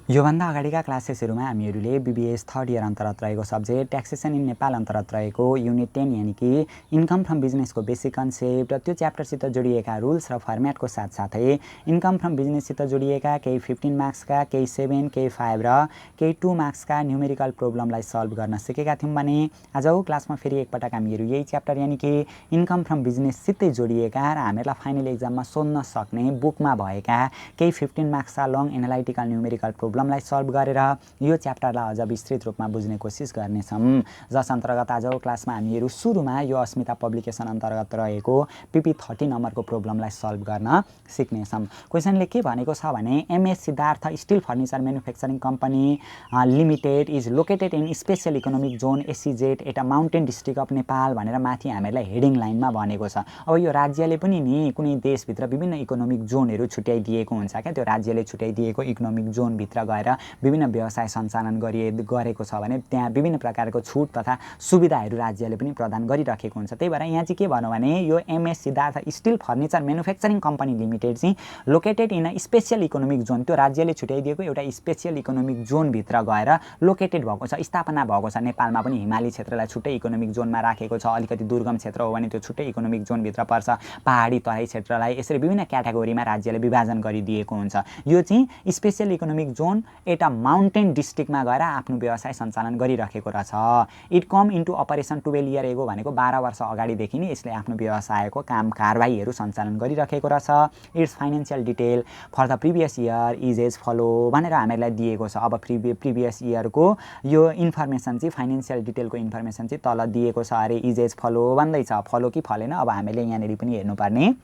योभन्दा अगाडिका क्लासेसहरूमा हामीहरूले BBS third year अन्तर्गत रहेको सब्जेक्ट ट्याक्सेसन इन नेपाल अन्तर्गत रहेको युनिट 10 यानि कि इन्कम फ्रम बिजनेसको बेसिक कन्सेप्ट र त्यो च्याप्टरसित जोडिएका रुल्स र फर्म्याटको साथसाथै इन्कम फ्रम बिजनेससित जोडिएका केही 15 मार्क्सका, केही 7, केही 5 र केही 2 मार्क्सका न्युमेरिकल प्रोब्लमलाई सल्भ गर्न सिकेका थियौँ भने आजको क्लासमा फेरि एकपटक हामीहरू यही च्याप्टर यानि कि इन्कम फ्रम बिजनेससितै जोडिएका र हामीहरूलाई फाइनल एक्जाममा सोध्न सक्ने बुकमा भएका केही 15 मार्क्सका लङ एनालाइटिकल न्युमेरिकल प्रोब्लमलाई सल्भ गरेर यो च्याप्टरलाई अझ विस्तृत रूपमा बुझ्ने कोसिस गर्नेछौँ। जस अन्तर्गत आजको क्लासमा हामीहरू सुरुमा यो अस्मिता पब्लिकेसन अन्तर्गत रहेको PP 30 नम्बरको प्रोब्लमलाई सल्भ गर्न सिक्नेछौँ। क्वेसनले के भनेको छ भने MS Siddhartha steel furniture manufacturing company limited is located in special economic zone SEZ at a mountain district of Nepal भनेर माथि हामीलाई हेडिङ लाइनमा भनेको छ। अब यो राज्यले पनि नि कुनै देशभित्र विभिन्न इकोनोमिक जोनहरू छुट्याइदिएको हुन्छ क्या, त्यो राज्यले छुट्याइदिएको इकोनोमिक जोनभित्र गएर विभिन्न व्यवसाय सञ्चालन गरेको छ भने त्यहाँ विभिन्न प्रकारको छुट तथा सुविधाहरू राज्यले पनि प्रदान गरिरहेको हुन्छ। त्यही भएर यहाँ चाहिँ के भन्यो भने यो MS Siddhartha steel furniture manufacturing company limited चाहिँ located in a special economic zone, त्यो राज्यले छुट्याइदिएको एउटा स्पेसियल इकोनोमिक जोनभित्र गएर लोकेटेड भएको छ, स्थापना भएको छ। नेपालमा पनि हिमाली क्षेत्रलाई छुट्टै इकोनोमिक जोनमा राखेको छ, अलिकति दुर्गम क्षेत्र हो भने त्यो छुट्टै इकोनोमिक जोनभित्र पर्छ, पहाडी तराई क्षेत्रलाई यसरी विभिन्न क्याटेगोरीमा राज्यले विभाजन गरिदिएको हुन्छ। यो चाहिँ special economic zone at a mountain डिस्ट्रिक्टमा गएर आफ्नो व्यवसाय सञ्चालन गरिरहेको रहेछ। It come into operation 12 year ago भनेको 12 वर्ष अगाडिदेखि नै यसले आफ्नो व्यवसायको काम कारबाहीहरू सञ्चालन गरिरहेको रहेछ। Its financial detail for the previous year is as follow भनेर हामीलाई दिएको छ। अब प्रिभियस इयरको यो इन्फर्मेसन चाहिँ फाइनेन्सियल डिटेलको इन्फर्मेसन चाहिँ तल दिएको छ अरे, इज एज फलो भन्दैछ। फलो कि फलेन अब हामीले यहाँनिर पनि हेर्नुपर्ने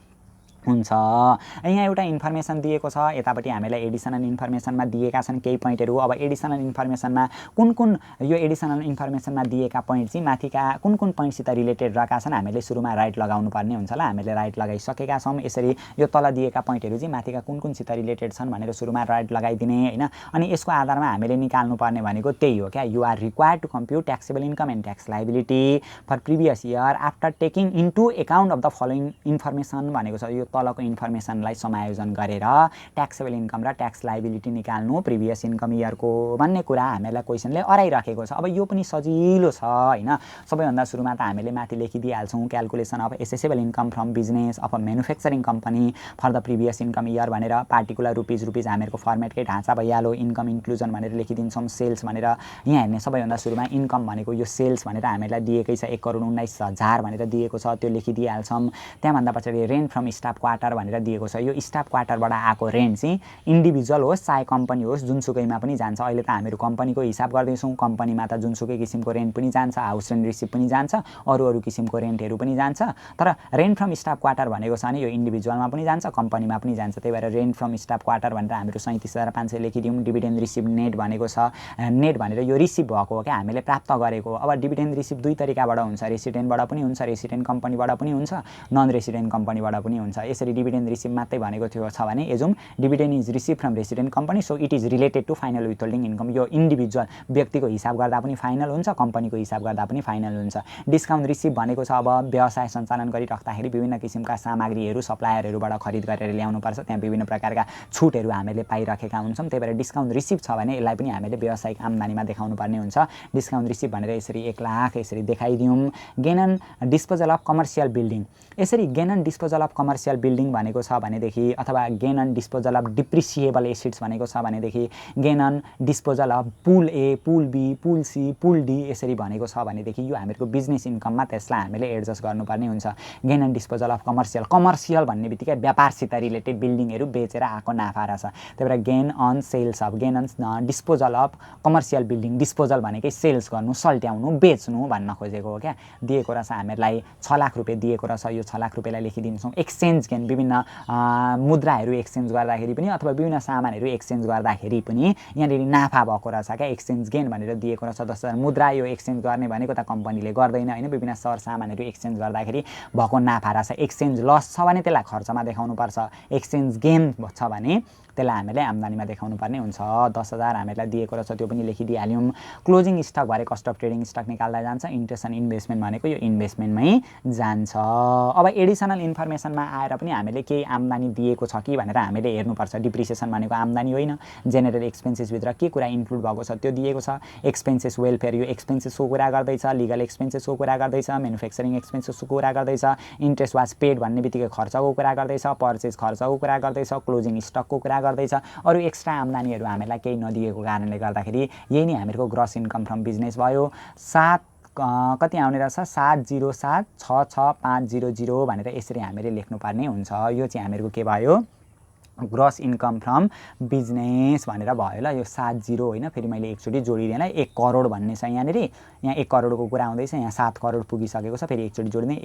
हुन्छ। यहाँ एउटा इन्फर्मेसन दिएको छ, यतापट्टि हामीलाई एडिसनल इन्फर्मेसनमा दिएका छन् केही पोइन्टहरू। अब एडिसनल इन्फर्मेसनमा कुन यो एडिसनल इन्फर्मेसनमा दिएका पोइन्ट चाहिँ माथिका कुन पोइन्टसित रिलेटेड रहेका छन् हामीले सुरुमा राइट लगाउनु पर्ने हुन्छ। ल हामीले राइट लगाइसकेका छौँ। यसरी यो तल दिएका पोइन्टहरू चाहिँ माथिका कुनसित रिलेटेड छन् भनेर सुरुमा राइट लगाइदिने होइन। अनि यसको आधारमा हामीले निकाल्नु पर्ने भनेको त्यही हो क्या, you are required to compute taxable income and tax liability for previous year after taking into account of the following information भनेको छ। यो तलको इन्फर्मेसनलाई समायोजन गरेर ट्याक्सेबल इन्कम र ट्याक्स लाइबिलिटी निकाल्नु प्रिभियस इन्कम इयरको भन्ने कुरा हामीलाई क्वेसनले अराइराखेको छ। अब यो पनि सजिलो छ होइन। सबैभन्दा सुरुमा त हामीले माथि लेखिदिइहाल्छौँ calculation of assessable income from business of a manufacturing company for the previous income year भनेर पार्टिकुलर रुपिज हामीहरूको फर्मेटकै ढाँचा भइहाल्यो। इन्कम इन्क्लुजन भनेर लेखिदिन्छौँ, सेल्स भनेर यहाँ हेर्ने सबैभन्दा सुरुमा इन्कम भनेको यो सेल्स भनेर हामीलाई दिएकै छ, 1,19,000 भनेर दिएको छ, त्यो लेखिदिइहाल्छौँ। त्यहाँभन्दा पछाडि रेन्ट फ्रम स्टाफ क्वार्टर भनेर दिएको छ। यो स्टाफ क्वार्टरबाट आएको रेन्ट चाहिँ इन्डिभिजुअल होस् चाहे कम्पनी होस् जुनसुकैमा पनि जान्छ। अहिले त हामीहरू कम्पनीको हिसाब गर्दैछौँ, कम्पनीमा त जुनसुकै किसिमको रेन्ट पनि जान्छ, हाउस रेन्ट रिसिभ पनि जान्छ, अरू किसिमको रेन्टहरू पनि जान्छ। तर रेन्ट फ्रम स्टाफ क्वार्टर भनेको छ भने यो इन्डिभिजुअलमा पनि जान्छ, कम्पनीमा पनि जान्छ। त्यही भएर रेन्ट फ्रम स्टाफ क्वार्टर भनेर हामीहरू 37,500 लेखिदिउँ। डिभिडेन्ड रिसिभ नेट भनेको छ, नेट भनेर यो रिसिभ भएको हो क्या, हामीले प्राप्त गरेको। अब डिभिडेन्ड रिसिभ दुई तरिकाबाट हुन्छ, रेसिडेन्टबाट पनि हुन्छ, रेसिडेन्ट कम्पनीबाट पनि हुन्छ, नन रेसिडेन्ट कम्पनीबाट पनि हुन्छ। यसरी डिभिडेन्ड रिसिभ मात्रै भनेको थियो छ भने assume dividend is receive from resident company so it is related to final withholding income. यो इन्डिभिजुअल व्यक्तिको हिसाब गर्दा पनि फाइनल हुन्छ, कम्पनीको हिसाब गर्दा पनि फाइनल हुन्छ। डिस्काउन्ट रिसिभ भनेको छ अब व्यवसाय सञ्चालन गरिराख्दाखेरि विभिन्न किसिमका सामग्रीहरू सप्लायरहरूबाट खरिद गरेर ल्याउनुपर्छ, त्यहाँ विभिन्न प्रकारका छुटहरू हामीले पाइराखेका हुन्छौँ। त्यही भएर डिस्काउन्ट रिसिभ छ भने यसलाई पनि हामीले व्यावसायिक आम्दानीमा देखाउनु पर्ने हुन्छ। डिस्काउन्ट रिसिभ भनेर यसरी 1 लाख यसरी देखाइदिउँ। Gain and disposal of commercial building, यसरी gain and disposal of commercial building भनेको छ भनेदेखि अथवा gain and disposal of depreciable assets भनेको छ भनेदेखि gain and disposal of pool A, pool B, pool C, pool D यसरी भनेको छ भनेदेखि यो हामीहरूको बिजनेस इन्कममा त्यसलाई हामीले एडजस्ट गर्नुपर्ने हुन्छ। Gain and disposal of commercial भन्ने बित्तिकै व्यापारसित रिलेटेड बिल्डिङहरू बेचेर आएको नाफा रहेछ। त्यही भएर gain on sales of, gain on disposal of commercial building, disposal भनेकै सेल्स गर्नु, सल्ट्याउनु, बेच्नु भन्न खोजेको हो क्या। दिएको रहेछ हामीहरूलाई 6 लाख रुपियाँ दिएको रहेछ, यो 6 लाख रुपियाँलाई लेखिदिन्छौँ। एक्सचेन्ज गेन, विभिन्न मुद्राहरू एक्सचेन्ज गर्दाखेरि पनि अथवा विभिन्न सामानहरू एक्सचेन्ज गर्दाखेरि पनि यहाँनिर नाफा भएको रहेछ क्या, एक्सचेन्ज गेन भनेर दिएको रहेछ। 10,000 मुद्रा यो एक्सचेन्ज गर्ने भनेको त कम्पनीले गर्दैन होइन, विभिन्न सरसामानहरू एक्सचेन्ज गर्दाखेरि भएको नाफा रहेछ। एक्सचेन्ज लस छ भने त्यसलाई खर्चमा देखाउनुपर्छ, एक्सचेन्ज गेन छ भने त्यसलाई हामीले आम्दानीमा देखाउनु पर्ने हुन्छ। 10,000 हामीलाई दिएको रहेछ, त्यो पनि लेखिदिइहाल्यौँ। क्लोजिङ स्टक भरे कस्ट अफ ट्रेडिङ स्टक निकाल्दा जान्छ। इन्ट्रेस्ट एन्ड इन्भेस्टमेन्ट भनेको यो इन्भेस्टमेन्टमै जान्छ। अब एडिसनल इन्फर्मेसनमा आएर पनि हामीले केही आम्दानी दिएको छ कि भनेर हामीले हेर्नुपर्छ। डिप्रिसिएसन भनेको आम्दानी होइन, जेनरल एक्सपेन्सेसभित्र के कुरा इन्क्लुड भएको छ त्यो दिएको छ। एक्सपेन्सेस वेलफेयर यो एक्सपेन्सेसको कुरा गर्दैछ, लिगल एक्सपेन्सेसको कुरा गर्दैछ, म्यानुफ्याक्चरिङ एक्सपेन्सेसको कुरा गर्दैछ, इन्ट्रेस्ट वाज पेड भन्ने बित्तिकै खर्चको कुरा गर्दैछ, पर्चेज खर्चको कुरा गर्दैछ, क्लोजिङ स्टकको कुरा गर्दैछ। अरू एक्स्ट्रा आम्दानीहरू हामीलाई केही नदिएको कारणले गर्दाखेरि यही नै हामीहरूको ग्रस इन्कम फ्रम बिजनेस भयो। कति आउने रहेछ 707666500 भनेर यसरी हामीले लेख्नुपर्ने हुन्छ। यो चाहिँ हामीहरूको के भयो ग्रस इन्कम फ्रम बिजनेस भनेर भयो ल। यो 70 होइन, फेरि मैले एकचोटि जोडिदिएँ ल। 1 करोड भन्ने छ यहाँनिर, यहाँ 1 करोडको कुरा आउँदैछ, यहाँ 7 करोड पुगिसकेको छ। फेरि एकचोटि जोडिदिएँ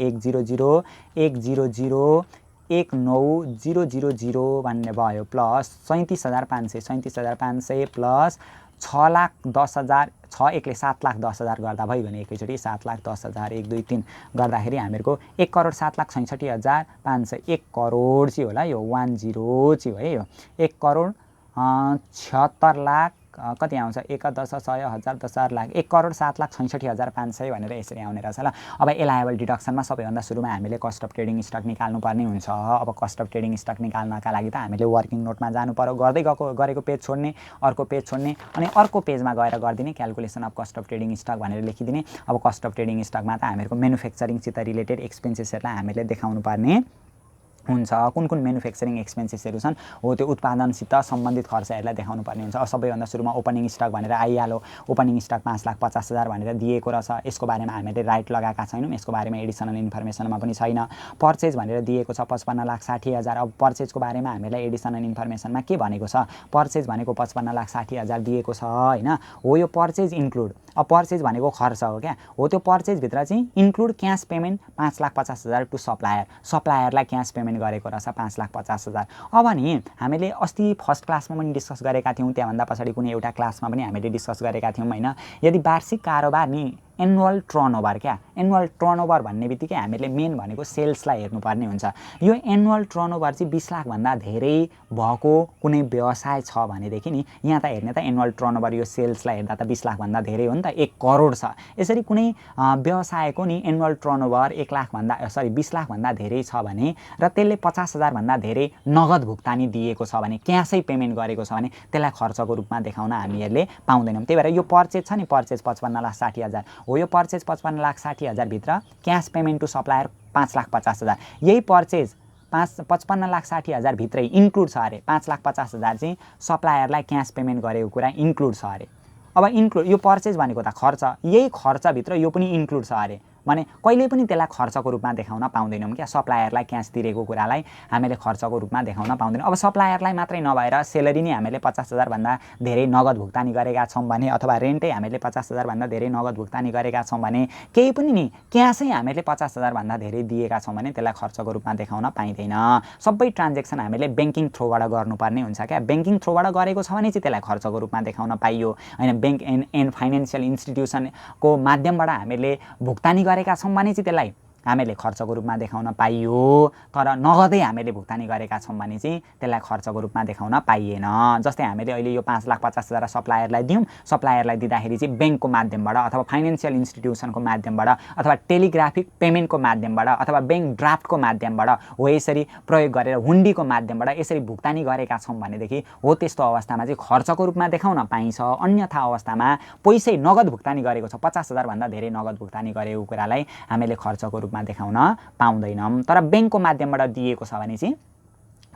100,100,190,000 भन्ने भयो प्लस 37,500 प्लस 6,10,000 6 एकले 7,10,000 गर्दा भयो भने एकैचोटि 7,10,000 1 2 3 गर्दाखेरि हामीहरूको 1,67,66,500 1 करोड चाहिँ होला। यो 10 चाहिँ हो है, यो 1 करोड 76 लाख कति आउँछ 1 10 100 1000 10,000 लाख 1,07,66,500 भनेर यसरी आउने रहेछ ल। अब एलायबल डिडक्सनमा सबैभन्दा सुरुमा हामीले कस्ट अफ ट्रेडिङ स्टक निकाल्नुपर्ने हुन्छ। अब कस्ट अफ ट्रेडिङ स्टक निकाल्नका लागि त हामीले वर्किङ नोटमा जानु पर्यो, गर्दै गरेको पेज छोड्ने, अर्को पेज छोड्ने, अनि अर्को पेजमा गएर गरिदिने calculation of cost of trading stock भनेर लेखिदिने। अब कस्ट अफ ट्रेडिङ स्टकमा त हामीहरूको म्यानुफ्याक्चरिङसित रिलेटेड एक्सपेन्सेसहरूलाई हामीले देखाउनु पर्ने हुन्छ। कुन कुन म्यानुफ्याक्चरिङ एक्सपेन्सेसहरू छन् हो त्यो उत्पादनसित सम्बन्धित खर्चहरूलाई देखाउनु पर्ने हुन्छ। अब सबैभन्दा सुरुमा ओपनिङ स्टक भनेर आइहाल्यो। ओपनिङ स्टक 5,50,000 भनेर दिएको रहेछ, यसको बारेमा हामीले राइट लगाएका छैनौँ, यसको बारेमा एडिसनल इन्फर्मेसनमा पनि छैन। पर्चेज भनेर दिएको छ 55,60,000। अब पर्चेजको बारेमा हामीलाई एडिसनल इन्फर्मेसनमा के भनेको छ, पर्चेज भनेको 55,60,000 दिएको छ होइन। हो यो पर्चेज इन्क्लुड, अब पर्चेज भनेको खर्च हो क्या हो, त्यो पर्चेजभित्र चाहिँ include cash payment 5,50,000 to supplier, सप्लायरलाई क्यास पेमेन्ट गरेको रहेछ 5,50,000। अब नि हामीले अस्ति फर्स्ट क्लासमा पनि डिस्कस गरेका थियौँ, त्यहाँभन्दा पछाडि कुनै एउटा क्लासमा पनि हामीले डिस्कस गरेका थियौँ होइन। यदि वार्षिक कारोबार नि एनुअल टर्नओभर क्या, एनुअल टर्नओभर भन्ने बित्तिकै हामीले मेन भनेको सेल्सलाई हेर्नुपर्ने हुन्छ। यो एनुअल टर्नओभर चाहिँ 20 लाखभन्दा धेरै भएको कुनै व्यवसाय छ भनेदेखि नि यहाँ त हेर्ने त एनुअल टर्नओभर यो सेल्सलाई हेर्दा त 20 लाखभन्दा धेरै हो नि त, 1 करोड छ। यसरी कुनै व्यवसायको नि एनुअल टर्नओभर 20 लाखभन्दा धेरै छ भने र त्यसले 50,000 भन्दा धेरै नगद भुक्तानी दिएको छ भने, क्यासै पेमेन्ट गरेको छ भने त्यसलाई खर्चको रूपमा देखाउन हामीहरूले पाउँदैनौँ। त्यही भएर यो पर्चेज छ नि, पर्चेज 55,60,000 हो। यो पर्चेज 55,60,000 भित्र क्यास पेमेन्ट टु सप्लायर 5,50,000, यही पर्चेज 55,60,000 भित्रै इन्क्लुड छ अरे। 5,50,000 चाहिँ सप्लायरलाई क्यास पेमेन्ट गरेको कुरा इन्क्लुड छ अरे। अब इन्क्लुड यो पर्चेज भनेको त खर्च, यही खर्चभित्र यो पनि इन्क्लुड छ अरे भने कहिले पनि त्यसलाई खर्चको रूपमा देखाउन पाउँदैनौँ क्या। सप्लायरलाई क्यास तिरेको कुरालाई हामीले खर्चको रूपमा देखाउन पाउँदैनौँ। अब सप्लायरलाई मात्रै नभएर सेलरी नै हामीले 50,000 भन्दा धेरै नगद भुक्तानी गरेका छौँ भने, अथवा रेन्टै हामीले 50,000 भन्दा धेरै नगद भुक्तानी गरेका छौँ भने, केही पनि नि क्यासै हामीले 50,000 भन्दा धेरै दिएका छौँ भने त्यसलाई खर्चको रूपमा देखाउन पाइँदैन। सबै ट्रान्जेक्सन हामीले ब्याङ्किङ थ्रुबाट गर्नुपर्ने हुन्छ क्या। ब्याङ्किङ थ्रुबाट गरेको छ भने चाहिँ त्यसलाई खर्चको रूपमा देखाउन पाइयो होइन। ब्याङ्क एन्ड फाइनेन्सियल इन्स्टिट्युसनको माध्यमबाट हामीले भुक्तानी गरेका छौँ भने चाहिँ त्यसलाई हामीले खर्चको रूपमा देखाउन पाइयो। तर नगदै हामीले भुक्तानी गरेका छौँ भने चाहिँ त्यसलाई खर्चको रूपमा देखाउन पाइएन। जस्तै हामीले अहिले यो 5,50,000 सप्लायरलाई दियौँ, सप्लायरलाई दिँदाखेरि चाहिँ ब्याङ्कको माध्यमबाट अथवा फाइनेन्सियल इन्स्टिट्युसनको माध्यमबाट अथवा टेलिग्राफिक पेमेन्टको माध्यमबाट अथवा ब्याङ्क ड्राफ्टको माध्यमबाट हो, यसरी प्रयोग गरेर हुन्डीको माध्यमबाट यसरी भुक्तानी गरेका छौँ भनेदेखि हो त्यस्तो अवस्थामा चाहिँ खर्चको रूपमा देखाउन पाइन्छ। अन्यथा अवस्थामा पैसै नगद भुक्तानी गरेको छ, 50,000 भन्दा धेरै नगद भुक्तानी गरेको कुरालाई हामीले खर्चको रूपमा देखाउन पाउँदैनौँ। तर ब्याङ्कको माध्यमबाट दिएको छ भने चाहिँ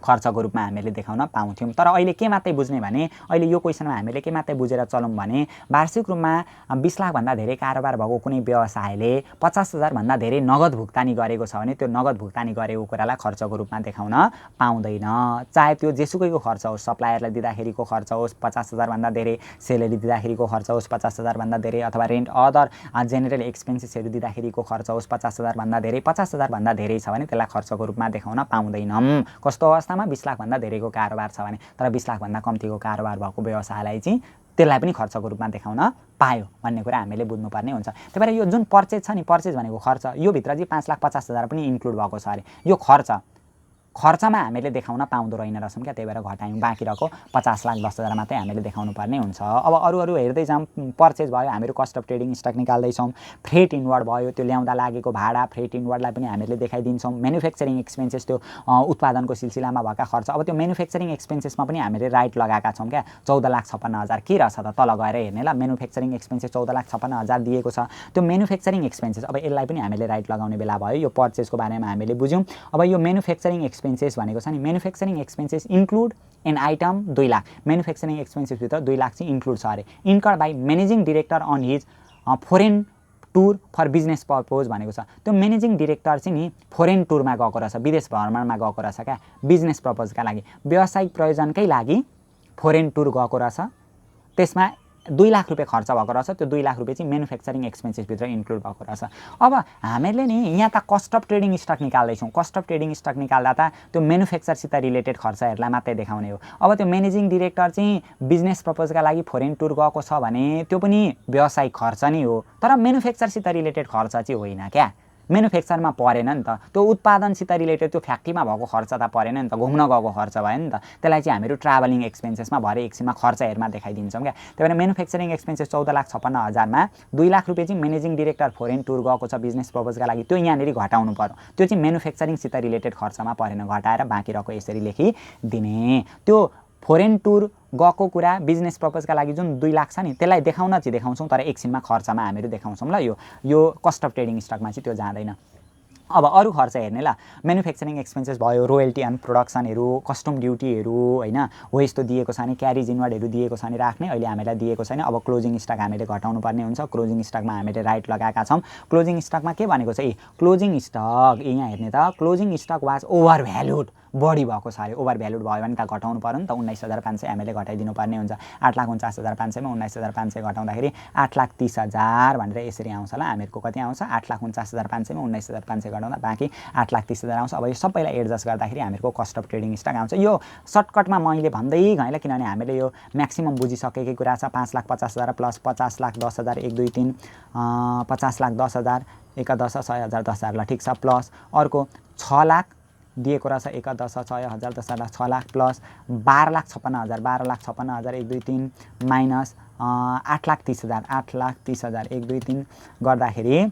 खर्चको रूपमा हामीले देखाउन पाउँथ्यौँ। तर अहिले के मात्रै बुझ्ने भने, अहिले यो क्वेसनमा हामीले के मात्रै बुझेर चलौँ भने, वार्षिक रूपमा 20 लाखभन्दा धेरै कारोबार भएको कुनै व्यवसायले 50,000 भन्दा धेरै नगद भुक्तानी गरेको छ भने त्यो नगद भुक्तानी गरेको कुरालाई खर्चको रूपमा देखाउन पाउँदैन। चाहे त्यो जेसुकैको खर्च होस्, सप्लायरलाई दिँदाखेरिको खर्च होस् 50,000 भन्दा धेरै, सेलेरी दिँदाखेरिको खर्च होस् 50,000 भन्दा धेरै, अथवा रेन्ट अदर जेनरल एक्सपेन्सेसहरू दिँदाखेरिको खर्च होस् 50,000 भन्दा धेरै, 50,000 भन्दा धेरै छ भने त्यसलाई खर्चको रूपमा देखाउन पाउँदैनौँ। कस्तो अवस्था 20 लाखभन्दा धेरैको कारोबार छ भने, तर 20 लाखभन्दा कम्तीको कारोबार भएको व्यवसायलाई चाहिँ त्यसलाई पनि खर्चको रूपमा देखाउन पायो भन्ने कुरा हामीले बुझ्नुपर्ने हुन्छ। त्यही भएर यो जुन पर्चेज छ नि, पर्चेज भनेको खर्च, यो भित्र चाहिँ 5,50,000 पनि इन्क्लुड भएको छ अरे। यो खर्च खर्चमा हामीले देखाउन पाउँदो रहेन रहेछौँ क्या, त्यही भएर घटायौँ। बाँकी रहेको 50 लाख 10 हजार मात्रै हामीले देखाउनु पर्ने हुन्छ। अब अरू हेर्दै जाऊँ। पर्चेज भयो, हामीहरू कस्ट अफ ट्रेडिङ स्टक निकाल्दैछौँ। फ्रेट इनवर्ड भयो, त्यो ल्याउँदा लागेको भाडा, फ्रेट इनवर्डलाई पनि हामीले देखाइदिन्छौँ। म्यानुफ्याक्चरिङ एक्सपेन्सेस, त्यो उत्पादनको सिलसिलामा भएका खर्च। अब त्यो म्यानुफ्याक्चरिङ एक्सपेन्सेसमा पनि हामीले राइट लगाएका छौँ क्या। 14,56,000 के रहेछ त, तल गएर हेर्ने ल। म्यानुफ्याक्चरिङ एक्सपेन्सेस 14,56,000 दिएको छ। त्यो म्यानुफ्याक्चरिङ एक्सपेन्सेस, अब यसलाई पनि हामीले राइट लगाउने बेला भयो। यो पर्चेजको बारेमा हामीले बुझ्यौँ। अब यो म्यानुफ्याक्चरिङ एक्सपेन्सेस भनेको छ नि, manufacturing expenses include an item 2 lakh. Manufacturing एक्सपेन्सेसभित्र 2 लाख चाहिँ इन्क्लुड छ अरे। Incurred by managing director on his foreign tour for business purpose भनेको छ। त्यो म्यानेजिङ डिरेक्टर चाहिँ नि फोरेन टुरमा गएको रहेछ, विदेश भ्रमणमा गएको रहेछ क्या, बिजनेस पर्पोजका लागि, व्यावसायिक प्रयोजनकै लागि फोरेन टुर गएको रहेछ। त्यसमा 2 लाख रुपियाँ खर्च भएको रहेछ। त्यो 2 लाख रुपियाँ चाहिँ म्यानुफ्याक्चरिङ एक्सपेन्सेसभित्र इन्क्लुड भएको रहेछ। अब हामीले नि यहाँ त कस्ट अफ ट्रेडिङ स्टक निकाल्दैछौँ। कस्ट अफ ट्रेडिङ स्टक निकाल्दा त त्यो म्यानुफ्याक्चरसित रिलेटेड खर्चहरूलाई मात्रै देखाउने हो। अब त्यो म्यानेजिङ डिरेक्टर चाहिँ बिजनेस पर्पजका लागि फोरेन टुर गएको छ भने त्यो पनि व्यावसायिक खर्च नै हो, तर म्यानुफ्याक्चरसित रिलेटेड खर्च चाहिँ होइन क्या। म्यानुफ्याक्चरमा परेन नि त, त्यो उत्पादनसित रिलेटेड त्यो फ्याक्ट्रीमा भएको खर्च त परेन नि त, घुम्न गएको खर्च भयो नि त। त्यसलाई चाहिँ हामीहरू ट्राभलिङ एक्सपेन्सेसमा भरे एकछिनमा खर्चहरूमा देखाइदिन्छौँ क्या। त्यही भएर म्यानुफ्याक्चरिङ एक्सपेन्सेस 14,56,000मा 2 लाख रुपियाँ चाहिँ म्यानेजिङ डिरेक्टर फोरेन टुर गएको छ बिजनेस पर्पजका लागि, त्यो यहाँनिर घटाउनु पर्यो। त्यो चाहिँ म्यानुफ्याक्चरिङसित रिलेटेड खर्चमा परेन, घटाएर बाँकी रहेको यसरी लेखिदिने। त्यो फोरेन टुर गएको कुरा बिजनेस पर्पजका लागि जुन 2 लाख छ नि, त्यसलाई देखाउन चाहिँ देखाउँछौँ, तर एकछिनमा खर्चमा हामीहरू देखाउँछौँ ल। यो कस्ट अफ ट्रेडिङ स्टकमा चाहिँ त्यो जाँदैन। अब अरू खर्च हेर्ने ल। म्यानुफ्याक्चरिङ एक्सपेन्सेस भयो, रोयल्टी एन्ड प्रोडक्सनहरू, कस्टम ड्युटीहरू होइन, हो यस्तो दिएको छ भने, क्यारिज इनवर्डहरू दिएको छ भने राख्ने, अहिले हामीलाई दिएको छैन। अब क्लोजिङ स्टक हामीले घटाउनु पर्ने हुन्छ। क्लोजिङ स्टकमा हामीले राइट लगाएका छौँ। क्लोजिङ स्टकमा के भनेको छ, क्लोजिङ स्टक यहाँ हेर्ने त, closing stock was over valued, बढी भएको छ अरे। ओभर भ्यालुड भयो भने त घटाउनु पर्यो नि त, 19,500 हामीले घटाइदिनु पर्ने हुन्छ। 8,49,500 मा 19,500 घटाउँदाखेरि 8,30,000 भनेर यसरी आउँछ ल। हामीहरूको कति आउँछ, 8,49,500 मा 19,500 घटाउँदा बाँकी 8,30,000 आउँछ। अब यो सबैलाई एडजस्ट गर्दाखेरि हामीहरूको कस्ट अफ ट्रेडिङ स्टक आउँछ। यो सर्टकटमा मैले भन्दै गएँ ल, किनभने हामीले यो म्याक्सिमम बुझिसकेकै कुरा छ। 5,50,000 प्लस 50,10,000 1 2 3 50,10,000 1 10 6,000 10,000 ल, ठिक छ। प्लस अर्को 6 लाख दिएको रहेछ, 1 10 6,000 10,000 6 लाख प्लस 12,56,000 12,56,000 1 2 3 माइनस 8,30,000 8,30,000 1 2 3 गर्दाखेरि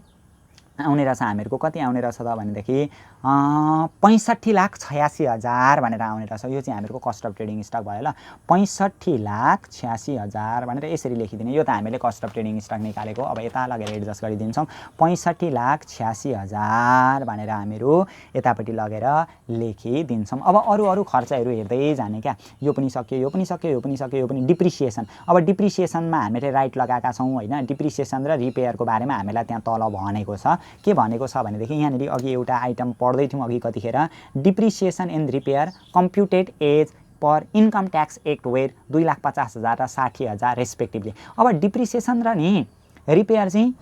आउने रहेछ हामीहरूको कति आउने रहेछ त भनेदेखि 65,86,000 भनेर आउने रहेछ। यो चाहिँ हामीहरूको कस्ट अफ ट्रेडिङ स्टक भयो ल। 65,86,000 भनेर यसरी लेखिदिने। यो त हामीले कस्ट अफ ट्रेडिङ स्टक निकालेको। अब यता लगेर एडजस्ट गरिदिन्छौँ। 65,86,000 भनेर हामीहरू यतापट्टि लगेर लेखिदिन्छौँ। अब अरू खर्चहरू हेर्दै जाने क्या। यो पनि सक्यो, यो पनि सक्यो, यो पनि सक्यो, यो पनि डिप्रिसिएसन। अब डिप्रिसिएसनमा हामीले राइट लगाएका छौँ होइन। डिप्रिसिएसन र रिपेयरको बारेमा हामीलाई त्यहाँ तल भनेको छ। के भनेको छ भनेदेखि यहाँनिर अघि एउटा आइटम पढ्दै थियौँ अघि कतिखेर, depreciation and repair computed as per income tax act were 2,50,000 र 60,000 रेस्पेक्टिभली। अब डिप्रिसिएसन र नि रिपेयर चाहिँ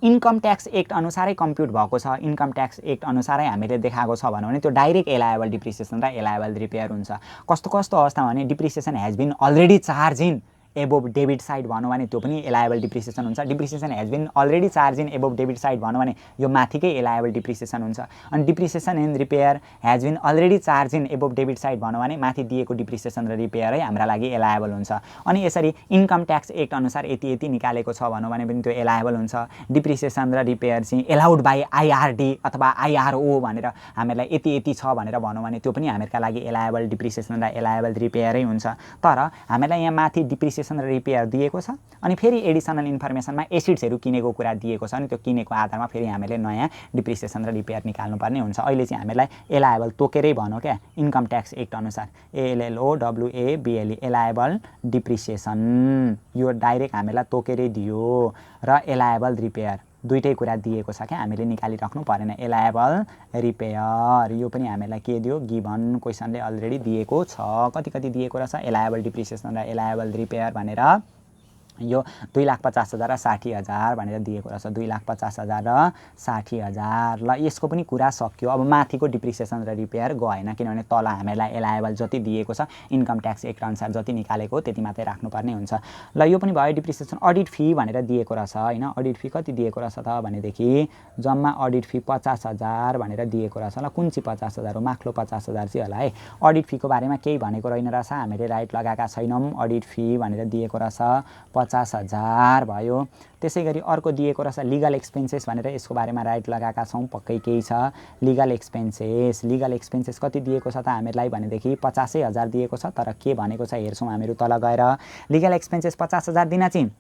इन्कम ट्याक्स एक्ट अनुसारै कम्प्युट भएको छ। इन्कम ट्याक्स एक्ट अनुसारै हामीले देखाएको छ भन्यो भने त्यो डाइरेक्ट एलायबल डिप्रिसिएसन र एलायबल रिपेयर हुन्छ। कस्तो कस्तो अवस्थामा भने depreciation has been already charge in above debit side भन्यो भने त्यो पनि एलायबल डिप्रिसिएसन हुन्छ। Depreciation has been already charge in above debit side भन्यो भने यो माथिकै एलायबल डिप्रिसिएसन हुन्छ। अनि depreciation and repair has been already charge in above debit side भन्यो भने माथि दिएको डिप्रिसिएसन र रिपेयरै हाम्रा लागि एलायबल हुन्छ। अनि यसरी इन्कम ट्याक्स एक्ट अनुसार यति निकालेको छ भन्यो भने पनि त्यो एलायबल हुन्छ। डिप्रिसिएसन र रिपेयर चाहिँ एलाउड बाई आइआरडी अथवा आइआरओ भनेर हामीलाई यति छ भनेर भन्यो भने त्यो पनि हामीहरूका लागि एलायबल डिप्रिसिएसन र एलायबल रिपेयरै हुन्छ। तर हामीलाई यहाँ माथि डिप्रिसिएसन र रिपेयर दिएको छ, अनि फेरि एडिसनल इन्फर्मेसनमा एसिड्सहरू किनेको कुरा दिएको छ। अनि त्यो किनेको आधारमा फेरि हामीले नयाँ डिप्रिसिएसन र रिपेयर निकाल्नुपर्ने हुन्छ। अहिले चाहिँ हामीलाई एलायबल तोकेरै भन्यो क्या, इन्कम ट्याक्स एक्ट अनुसार ALLOWABLE एलायबल डिप्रिसिएसन यो डाइरेक्ट हामीलाई तोकेरै दियो र एलायबल रिपेयर दुईटै कुरा दिएको छ क्या, हामीले निकालिराख्नु परेन। एलायबल रिपेयर यो पनि हामीलाई के दियो, गिभन क्वेसनले अलरेडी दिएको छ। कति दिएको रहेछ एलायबल डिप्रिसिएसन र एलायबल रिपेयर भनेर यो 2,50,000 र 60,000 भनेर दिएको रहेछ। 2,50,000 र 60,000। ल यसको पनि कुरा सक्यो। अब माथिको डिप्रिसिएसन र रिपेयर गएन किनभने तल हामीलाई एलायबल जति दिएको छ इन्कम ट्याक्स एक्ट अनुसार जति निकालेको त्यति मात्रै राख्नुपर्ने हुन्छ। ल यो पनि भयो डिप्रिसिएसन। अडिट फी भनेर दिएको रहेछ हैन। अडिट फी कति दिएको रहेछ त भनेदेखि जम्मा अडिट फी 50,000 भनेर दिएको रहेछ। ल कुन चाहिँ 50,000 हो? माथिल्लो 50,000 चाहिँ होला है। अडिट फीको बारेमा केही भनेको रहेन रहेछ, हामीले राइट लगाएका छैनौँ। अडिट फी भनेर दिएको रहेछ 50,000 भयो। त्यसैगरी अर्को दिएको रहेछ लिगल एक्सपेन्सेस भनेर, यसको बारेमा राइट लगाएका छौँ, पक्कै केही छ। लिगल एक्सपेन्सेस कति दिएको छ त हामीलाई भनेदेखि 50,000 दिएको छ। तर के भनेको छ हेर्छौँ हामीहरू तल गएर। लिगल एक्सपेन्सेस 50,000 दिन चाहिँ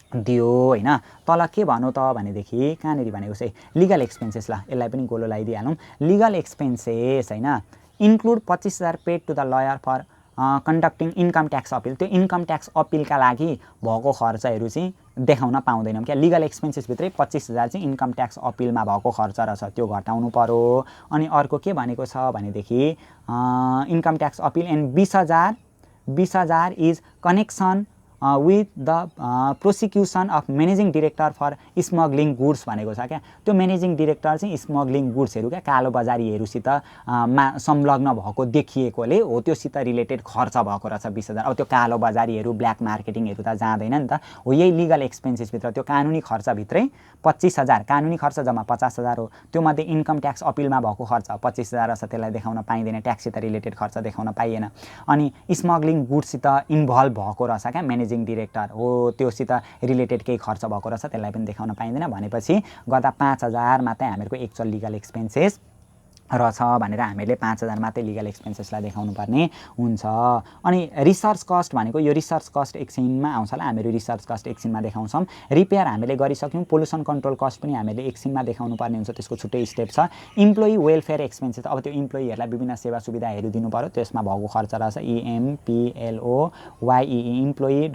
दियो हैन। तल के भन्नु त भनेदेखि कहाँनेरि भनेको चाहिँ लिगल एक्सपेन्सेस। ल यसलाई पनि गोलो लगाइदिइहालौँ। लिगल एक्सपेन्सेस हैन include 25,000 paid to the lawyer for conducting income tax appeal. त्यो इन्कम ट्याक्स अपिलका लागि भएको खर्चहरू चाहिँ देखाउन पाउँदैनौँ क्या। लिगल एक्सपेन्सेसभित्रै 25,000 चाहिँ इन्कम ट्याक्स अपिलमा भएको खर्च रहेछ, त्यो घटाउनु पर्यो। अनि अर्को के भनेको छ भनेदेखि income tax appeal and 20,000 is connection with the prosecution of managing director for smuggling goods भनेको छ क्या। त्यो म्यानेजिङ डिरेक्टर चाहिँ स्मग्लिङ गुड्सहरू क्या कालोबजारीहरूसित संलग्न भएको देखिएकोले हो, त्योसित रिलेटेड खर्च भएको रहेछ 20,000। अब त्यो कालोबजारीहरू ब्ल्याक मार्केटिङहरू त जाँदैन नि त, हो यही लिगल एक्सपेन्सेसभित्र त्यो कानुनी खर्चभित्रै 25,000। कानुनी खर्च जम्मा 50,000 हो, त्योमध्ये इन्कम ट्याक्स अपिलमा भएको खर्च 25,000 रहेछ, त्यसलाई देखाउन पाइँदैन, ट्याक्ससित रिलेटेड खर्च देखाउन पाइएन। अनि स्मग्लिङ गुड्ससित इन्भल्भ भएको रहेछ क्या म्यानेजिङ डिरेक्टर हो, त्योसित रिलेटेड केही खर्च भएको रहेछ, त्यसलाई पनि देखाउन पाइँदैन। भनेपछि गर्दा 5,000 मात्रै हामीहरूको एक्चुअल लिगल एक्सपेन्सेस रहेछ भनेर हामीले 5,000 मात्रै लिगल एक्सपेन्सेसलाई देखाउनु पर्ने हुन्छ। अनि रिसर्च कस्ट भनेको यो रिसर्च कस्ट एकछिनमा आउँछ ल, हामीहरू रिसर्च कस्ट एकछिनमा देखाउँछौँ। रिपेयर हामीले गरिसक्यौँ। पोल्युसन कन्ट्रोल कस्ट पनि हामीले एकछिनमा देखाउनु पर्ने हुन्छ, त्यसको छुट्टै स्टेप छ। इम्प्लोइ वेलफेयर एक्सपेन्सेस, अब त्यो इम्प्लोइहरूलाई विभिन्न सेवा सुविधाहरू दिनु पर्यो, त्यसमा भएको खर्च रहेछ EMPLOYEE employee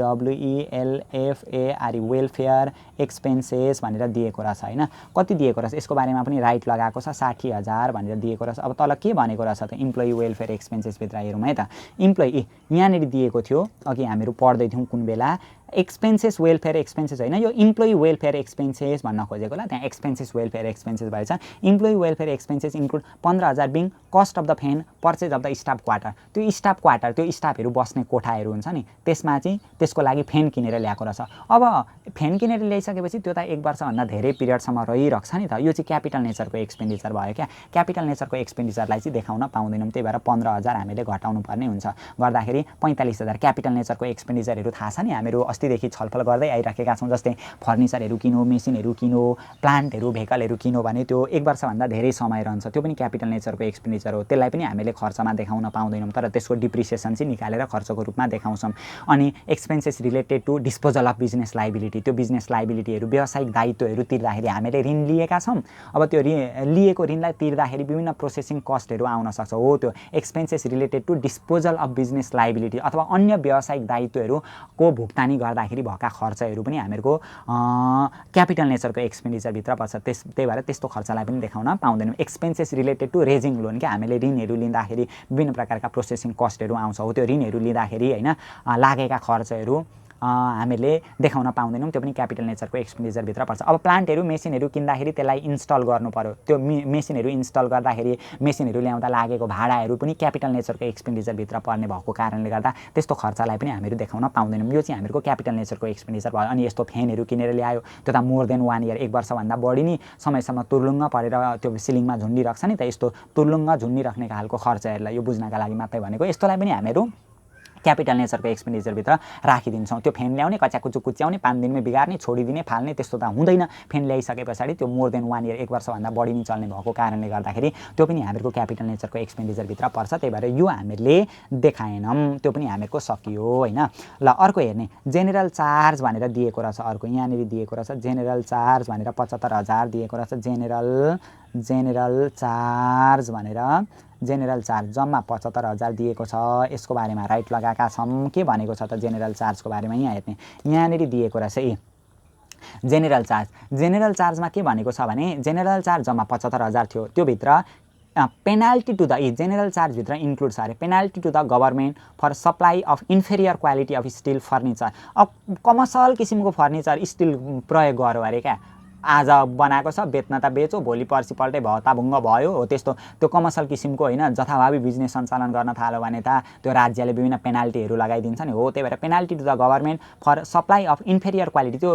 WELFARE welfare expenses भनेर दिएको रहेछ हैन। कति दिएको रहेछ यसको बारेमा पनि राइट लगाएको छ, 60,000 भनेर दिएको रहेछ। अब तल के भनेको रहेछ त इम्प्लोइ वेलफेयर एक्सपेन्सेसभित्र हेरौँ है त। इम्प्लोइ यहाँनिर दिएको थियो, अघि हामीहरू पढ्दै थियौँ कुन बेला, एक्सपेन्सेस वेलफेयर एक्सपेन्सेस होइन, यो इम्प्लोइ वेलफेयर एक्सपेन्सेस भन्न खोजेको ल, त्यहाँ एक्सपेन्सेस वेलफेयर एक्सपेन्सेस भएछ। Employee welfare expenses include 15,000 being cost of the fan purchase of the staff quarter. त्यो स्टाफ क्वार्टर, त्यो स्टाफहरू बस्ने कोठाहरू हुन्छ नि, त्यसमा चाहिँ त्यसको लागि फेन किनेर ल्याएको रहेछ। अब फेन किनेर ल्याइसकेपछि त्यो त 1 वर्षभन्दा धेरै पिरियडसम्म रहिरहेको छ नि त, यो चाहिँ क्यापिटल नेचरको एक्सपेन्डिचर भयो क्या। क्यापिटल नेचरको एक्सपेन्डिचरलाई चाहिँ देखाउन पाउँदैनौँ, त्यही भएर 15,000 हामीले घटाउनु पर्ने हुन्छ। गर्दाखेरि 45,000 क्यापिटल नेचरको एक्सपेन्डिचरहरू थाहा छ नि, हामीहरू अस्तिदेखि छलफल गर्दै आइराखेका छौँ। जस्तै फर्निचरहरू किनो, मेसिनहरू किनो, प्लान्टहरू भेकलहरू किनो भने त्यो 1 वर्षभन्दा धेरै समय रहन्छ, त्यो पनि क्यापिटल नेचरको एक्सपेन्डिचर हो, त्यसलाई पनि हामीले खर्चमा देखाउन पाउँदैनौँ, तर त्यसको डिप्रिसिएसन चाहिँ निकालेर खर्चको रूपमा देखाउँछौँ। अनि expenses related to disposal of business liability, त्यो बिजनेस लाइबिलिटीहरू व्यावसायिक दायित्वहरू तिर्दाखेरि हामीले ऋण लिएका छौँ, अब त्यो लिएको ऋणलाई तिर्दाखेरि विभिन्न प्रोसेसिङ कस्टहरू आउन सक्छ, हो त्यो expenses related to disposal of business liability अथवा अन्य व्यावसायिक दायित्वहरूको भुक्तानी गर्दाखेरि भएका खर्चहरू पनि हामीहरूको क्यापिटल नेचरको एक्सपेन्डिचरभित्र पर्छ, त्यही भएर त्यस्तो खर्चलाई पनि देखाउन पाउँदैनौँ। Expenses related to raising loan, क्या हामीले ऋणहरू लिँदाखेरि विभिन्न प्रकारका प्रोसेसिङ कस्टहरू आउँछ, हो त्यो ऋणहरू लिँदाखेरि होइन लागेका खर्चहरू हामीले देखाउन पाउँदैनौँ, त्यो पनि क्यापिटल नेचरको एक्सपेन्डिचरभित्र पर्छ। अब प्लान्टहरू मेसिनहरू किन्दाखेरि त्यसलाई इन्स्टल गर्नु पर्यो, त्यो मेसिनहरू इन्स्टल गर्दाखेरि मेसिनहरू ल्याउँदा लागेको भाडाहरू पनि क्यापिटल नेचरको एक्सपेन्डिचरभित्र पर्ने भएको कारणले गर्दा त्यस्तो खर्चलाई पनि हामीहरू देखाउन पाउँदैनौँ, यो चाहिँ हामीहरूको क्यापिटल नेचरको एक्सपेन्डिचर भयो। अनि यस्तो फ्यानहरू किनेर ल्यायो, त्यो त मोर देन 1 इयर 1 वर्षभन्दा बढी नै समयसम्म तुर्लुङ्ग परेर त्यो सिलिङमा झुन्डिरहेको छ नि त, यस्तो तुर्लुङ्ग झुन्डिराख्ने खालको खर्चहरूलाई यो बुझ्नका लागि मात्रै भनेको, यस्तोलाई पनि हामीहरू क्यापिटल नेचरको एक्सपेन्डिचरभित्र राखिदिन्छौँ। त्यो फेन ल्याउने, कच्याकुचु कुच्याउने, 5 दिनमै बिगार्ने, छोडिदिने, फाल्ने, त्यस्तो त हुँदैन। फेन ल्याइसके पछाडि त्यो मोर देन 1 इयर 1 वर्षभन्दा बढी नै चल्ने भएको कारणले गर्दाखेरि त्यो पनि हामीहरूको क्यापिटल नेचरको एक्सपेन्डिचरभित्र पर्छ, त्यही भएर यो हामीले देखाएनौँ, त्यो पनि हामीहरूको सकियो होइन। ल अर्को हेर्ने जेनरल चार्ज भनेर दिएको रहेछ, अर्को यहाँनिर दिएको रहेछ जेनरल चार्ज भनेर 75,000 दिएको रहेछ। जेनरल चार्ज भनेर जेनरल चार्ज जम्मा 75,000 दिएको छ, यसको बारेमा राइट लगाएका छौँ। के भनेको छ त जेनरल चार्जको बारेमा यहाँ हेर्ने, यहाँनिर दिएको रहेछ जेनरल चार्जमा के भनेको छ भने जेनरल चार्ज जम्मा 75,000 थियो, त्योभित्र पेनाल्टी टु द जेनरल चार्जभित्र इन्क्लुड छ अरे penalty to the government for supply of inferior quality of steel furniture. अब कमर्सियल किसिमको फर्निचर स्टिल प्रयोग गर्यो अरे क्या, आज बनाएको छ बेच्न त बेचो, भोलि पर्सिपल्टै भत्ताभुङ्ग भयो हो त्यस्तो। त्यो कमर्सियल किसिमको होइन, जथाभावी बिजनेस सञ्चालन गर्न थाल्यो भने त त्यो राज्यले विभिन्न पेनाल्टीहरू लगाइदिन्छ नि। हो त्यही भएर penalty to the government for supply of inferior quality, त्यो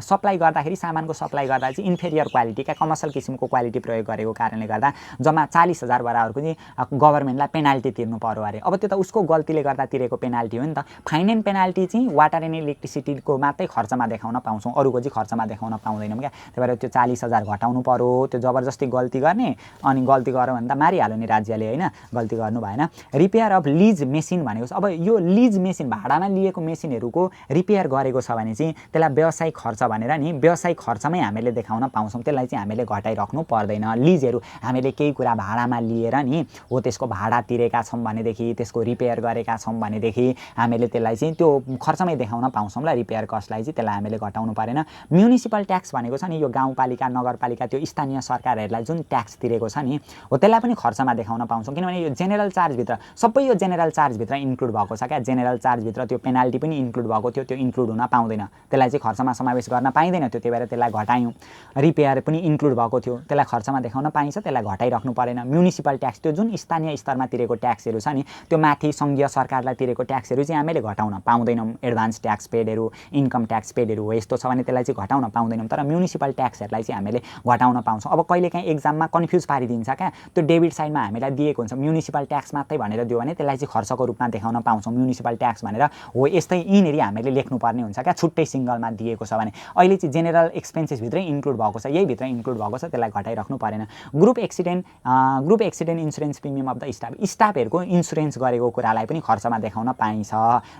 सप्लाई गर्दाखेरि सामानको सप्लाई गर्दा चाहिँ इन्फेरियर क्वालिटीका कमर्सियल किसिमको क्वालिटी प्रयोग गरेको कारणले गर्दा जम्मा 40,000 बराबरको चाहिँ गभर्मेन्टलाई पेनाल्टी तिर्नु पर्यो अरे। अब त्यो त उसको गल्तीले गर्दा तिरेको पेनाल्टी हो नि त। फाइन एन्ड पेनाल्टी चाहिँ वाटर एन्ड इलेक्ट्रिसिटीको मात्रै खर्चमा देखाउन पाउँछौँ, अरूको चाहिँ खर्चमा देखाउन पाउँदैनौँ क्या। त्यही भएर त्यो 40,000 घटाउनु पर्यो। त्यो जबरजस्ती गल्ती गर्ने, अनि गल्ती गर्यो भने त मारिहाल्यो नि राज्यले होइन, गल्ती गर्नु भएन। रिपेयर अफ लिज मेसिन भनेको छ, अब यो लिज मेसिन भाडामा लिएको मेसिनहरूको रिपेयर गरेको छ भने चाहिँ त्यसलाई व्यावसायिक खर्च भनेर नि व्यावसायिक खर्चमै हामीले देखाउन पाउँछौँ, त्यसलाई चाहिँ हामीले घटाइराख्नु पर्दैन। लिजहरू हामीले केही कुरा भाडामा लिएर नि हो त्यसको भाडा तिरेका छौँ भनेदेखि, त्यसको रिपेयर गरेका छौँ भनेदेखि हामीले त्यसलाई चाहिँ त्यो खर्चमै देखाउन पाउँछौँ ल। रिपेयर कस्टलाई चाहिँ त्यसलाई हामीले घटाउनु परेन। म्युनिसिपल ट्याक्स भनेको छ नि, यो गाउँपालिका नगरपालिका त्यो स्थानीय सरकारहरूलाई जुन ट्याक्स तिरेको छ नि हो त्यसलाई पनि खर्चमा देखाउन पाउँछौँ, किनभने यो जेनरल चार्जभित्र सबै यो जेनरल चार्जभित्र इन्क्लुड भएको छ क्या। जेनरल चार्जभित्र त्यो पेनाल्टी पनि इन्क्लुड भएको थियो, त्यो इन्क्लुड हुन पाउँदैन, त्यसलाई चाहिँ खर्चमा समावेश गर्न पाइँदैन थियो, त्यही भएर त्यसलाई घटायौँ। रिपेयर पनि इन्क्लुड भएको थियो, त्यसलाई खर्चमा देखाउन पाइन्छ, त्यसलाई घटाइराख्नु परेन। म्युनिसिपल ट्याक्स त्यो जुन स्थानीय स्तरमा तिरेको ट्याक्सहरू छ नि, त्यो माथि सङ्घीय सरकारलाई तिरेको ट्याक्सहरू चाहिँ हामीले घटाउन पाउँदैनौँ। एडभान्स ट्याक्स पेडहरू, इन्कम ट्याक्स पेडहरू हो यस्तो छ भने त्यसलाई चाहिँ घटाउन पाउँदैनौँ। तर म्युनिसिपल ट्याक्सहरूलाई चाहिँ हामीले घटाउन पाउँछौँ। अब कहिलेकाहीँ एक्जाममा कन्फ्युज पारिदिन्छ क्या, त्यो डेबिट साइडमा हामीलाई दिएको हुन्छ म्युनिसिपल ट्याक्स मात्रै भनेर दियो भने त्यसलाई चाहिँ खर्चको रूपमा देखाउन पाउँछौँ म्युनिसिपल ट्याक्स भनेर। हो यस्तै यिनीहरू हामीले लेख्नुपर्ने हुन्छ क्या, छुट्टै सिङ्गलमा दिएको छ भने। अहिले चाहिँ जेनरल एक्सपेन्सेसभित्रै इन्क्लुड भएको छ, यही भित्र इन्क्लुड भएको छ, त्यसलाई घटाइराख्नु परेन। Group accident insurance premium of the स्टाफहरूको इन्सुरेन्स गरेको कुरालाई पनि खर्चमा देखाउन पाइन्छ।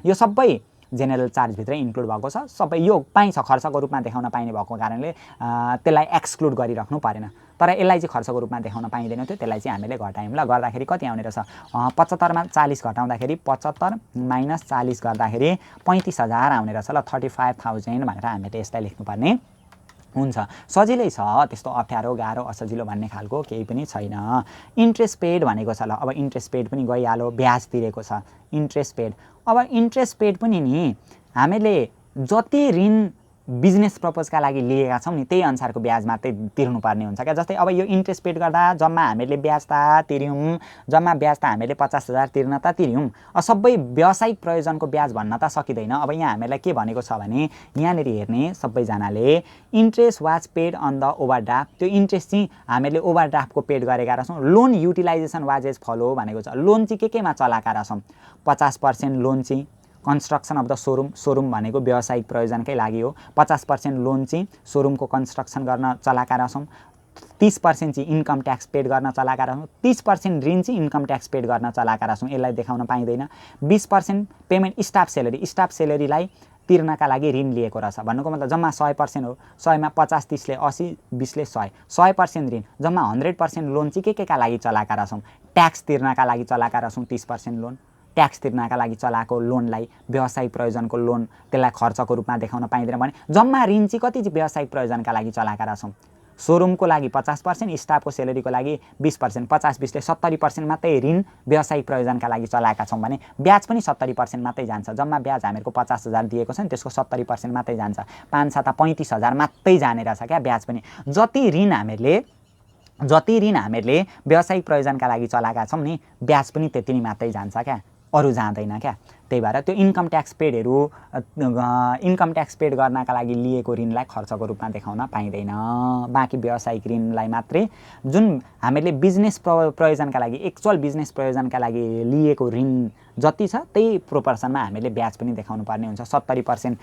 यो सबै जेनरल चार्जभित्रै इन्क्लुड भएको छ, सबै यो पाइन्छ खर्चको रूपमा देखाउन पाइने भएको कारणले त्यसलाई एक्सक्लुड गरिराख्नु परेन। तर यसलाई चाहिँ खर्चको रूपमा देखाउन पाइँदैन थियो, त्यसलाई चाहिँ हामीले घटायौँ ल। गर्दाखेरि कति आउने रहेछ, 75मा 40 घटाउँदाखेरि 75 माइनस 40 गर्दाखेरि 35,000 आउने रहेछ ल। 35,000 भनेर हामीले यसलाई लेख्नुपर्ने हुन्छ। सजिलै छ, त्यस्तो अप्ठ्यारो गाह्रो असजिलो भन्ने खालको केही पनि छैन। इन्ट्रेस्ट पेड भनेको छ ल। अब इन्ट्रेस्ट पेड पनि गइहाल्यो, ब्याज तिरेको छ इन्ट्रेस्ट पेड। अब इन्ट्रेस्ट पेड पनि नि हामीले जति ऋण बिजनेस पर्पजका लागि लिएका छौँ नि त्यही अनुसारको ब्याज मात्रै तिर्नुपर्ने हुन्छ क्या। जस्तै अब यो इन्ट्रेस्ट पेड गर्दा जम्मा हामीले ब्याज त तिर्यौँ, जम्मा ब्याज त हामीले 50,000 तिर्न त तिर्यौँ। अब सबै व्यावसायिक प्रयोजनको ब्याज भन्न त सकिँदैन। अब यहाँ हामीलाई के भनेको छ भने यहाँनिर हेर्ने सबैजनाले interest was paid on the overdraft, त्यो इन्ट्रेस्ट चाहिँ हामीले ओभरड्राफ्टको पेड गरेका रहेछौँ। Loan utilization was as follow भनेको छ, लोन चाहिँ केमा चलाएका रहेछौँ। 50% लोन चाहिँ कन्स्ट्रक्सन अफ द सोरुम भनेको व्यावसायिक प्रयोजनकै लागि हो। 50% लोन चाहिँ सोरुमको कन्स्ट्रक्सन गर्न चलाएका रहेछौँ। 30% चाहिँ इन्कम ट्याक्स पेड गर्न चलाएका रहेछौँ। 30% ऋण चाहिँ इन्कम ट्याक्स पेड गर्न चलाएका रहेछौँ, यसलाई देखाउन पाइँदैन। 20% पेमेन्ट स्टाफ सेलेरीलाई तिर्नका लागि ऋण लिएको रहेछ। भन्नुको मतलब जम्मा 100% हो, 100मा 50, 30ले 80, 20ले 100, 100% ऋण, जम्मा 100% लोन चाहिँ के का लागि चलाएका रहेछौँ। ट्याक्स तिर्नका लागि चलाएका रहेछौँ 30% लोन। ट्याक्स तिर्नका लागि चलाएको लोनलाई व्यावसायिक प्रयोजनको लोन, त्यसलाई खर्चको रूपमा देखाउन पाइँदैन भने जम्मा ऋण चाहिँ कति चाहिँ व्यावसायिक प्रयोजनका लागि चलाएका रहेछौँ। सोरुमको लागि 50%, स्टाफको सेलेरीको लागि 20%, 50, 20ले 70% मात्रै ऋण व्यावसायिक प्रयोजनका लागि चलाएका छौँ भने ब्याज पनि 70% मात्रै जान्छ। जम्मा ब्याज हामीहरूको 50,000 दिएको छ नि, त्यसको 70% मात्रै जान्छ। 5 7 35,000 मात्रै जाने रहेछ क्या ब्याज पनि। जति ऋण हामीले व्यावसायिक प्रयोजनका लागि चलाएका छौँ नि ब्याज पनि त्यति नै मात्रै जान्छ क्या, अरू जाँदैन क्या। त्यही भएर त्यो इन्कम ट्याक्स पेड गर्नका लागि लिएको ऋणलाई खर्चको रूपमा देखाउन पाइँदैन। बाँकी व्यावसायिक ऋणलाई मात्रै जुन हामीले बिजनेस प्रयोजनका लागि, एक्चुअल बिजनेस प्रयोजनका लागि लिएको ऋण जति छ त्यही प्रोपोर्सनमा हामीले ब्याज पनि देखाउनु पर्ने हुन्छ। 70%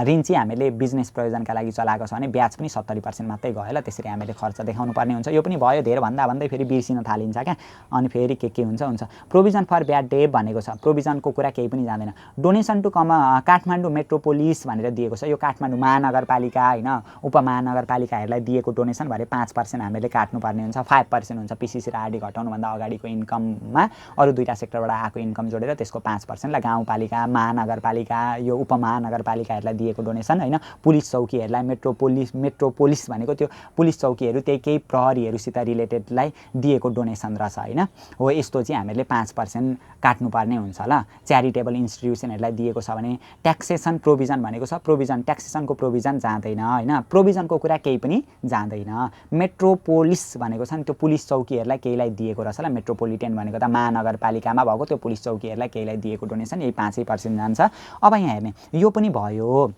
ऋण चाहिँ हामीले बिजनेस प्रयोजनका लागि चलाएको छ भने ब्याज पनि 70% मात्रै गयो ल। त्यसरी हामीले खर्च देखाउनु पर्ने हुन्छ। यो पनि भयो, धेरै भन्दै फेरि बिर्सिन थालिन्छ क्या। अनि फेरि के हुन्छ। प्रोभिजन फर ब्याड डेट भनेको छ, प्रोभिजनको कुरा केही पनि जाँदैन। डोनेसन टु काठमाडौँ मेट्रोपोलिस भनेर दिएको छ। यो काठमाडौँ महानगरपालिका होइन, उपमहानगरपालिकाहरूलाई दिएको डोनेसन भरे 5% हामीले काट्नुपर्ने हुन्छ। 5% हुन्छ पिसिसी र आरडी घटाउनुभन्दा अगाडिको इन्कममा अरू दुईवटा सेक्टरबाट आएको इन्कम जोडेर त्यसको 5% लाई गाउँपालिका, महानगरपालिका, यो उपमहानगरपालिकाहरूलाई दिएको डोनेसन हैन, पुलिस चौकीहरूलाई, मेट्रोपोलिस भनेको त्यो पुलिस चौकीहरू त्यही केही प्रहरीहरूसित रिलेटेडलाई दिएको डोनेसन रहेछ हैन। हो यस्तो चाहिँ हामीले 5% काट्नुपर्ने हुन्छ ल। च्यारिटेबल इन्स्टिट्युसनहरूलाई दिएको छ भने ट्याक्सेसन प्रोभिजन भनेको छ, प्रोभिजन ट्याक्सेसनको प्रोभिजन जाँदैन हैन, प्रोभिजनको कुरा केही पनि जाँदैन। मेट्रोपोलिस भनेको छ नि त्यो पुलिस चौकीहरूलाई केहीलाई दिएको रहेछ ल। मेट्रोपोलिटन भनेको त महानगरपालिकामा भएको त्यो पुलिस चौकीहरूलाई केहीलाई दिएको डोनेसन यही 5% जान्छ। अब यहाँ हेर्ने यो पनि भयो,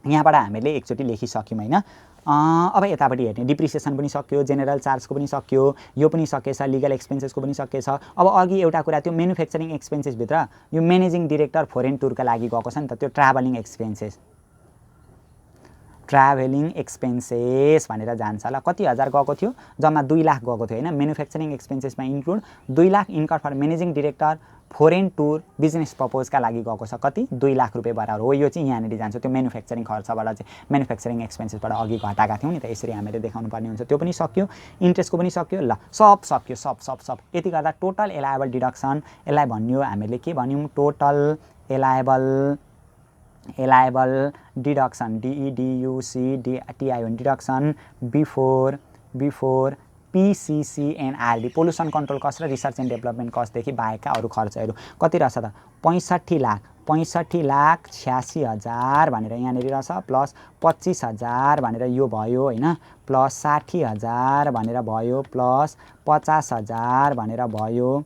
यहाँबाट हामीले एकचोटि लेखिसक्यौँ हैन। अब यतापट्टि हेर्ने डिप्रिसिएसन पनि सक्यो, जेनरल चार्जको पनि सक्यो, यो पनि सकेछ, लिगल एक्सपेन्सेसको पनि सकेछ। अब अघि एउटा कुरा त्यो म्यानुफ्याक्चरिङ एक्सपेन्सेसभित्र यो म्यानेजिङ डिरेक्टर फरेन टुरका लागि गएको छ नि त, त्यो ट्राभलिङ एक्सपेन्सेस भनेर जान्छ ल। कति हजार गएको थियो, जम्मा 2 लाख गएको थियो हैन। म्यानुफ्याक्चरिङ एक्सपेन्सेसमा include 2 lakh income for managing director foreign tour business पर्पजका लागि गएको छ, कति 2 लाख रुपियाँ बराबर हो। यो चाहिँ यहाँनिर जान्छ, त्यो म्यानुफ्याक्चरिङ खर्चबाट चाहिँ म्यानुफ्याक्चरिङ एक्सपेन्सेसबाट अघि घटाएका थियौँ नि त, यसरी हामीले देखाउनु पर्ने हुन्छ। त्यो पनि सक्यो, इन्ट्रेस्टको पनि सक्यो ल, सब सक्यो, सब यति गर्दा टोटल एलायबल डिडक्सन, यसलाई भन्यो हामीले के भन्यौँ, total allowable deduction, DEDUCTION deduction before PCC and RD pollution control cost र रिसर्च एन्ड डेभलपमेन्ट कस्टदेखि बाहेकका अरू खर्चहरू कति रहेछ त, 65,86,000 भनेर यहाँनिर रहेछ, प्लस 25,000 भनेर यो भयो हैन, प्लस 60,000 भनेर भयो, प्लस 50,000 भनेर भयो,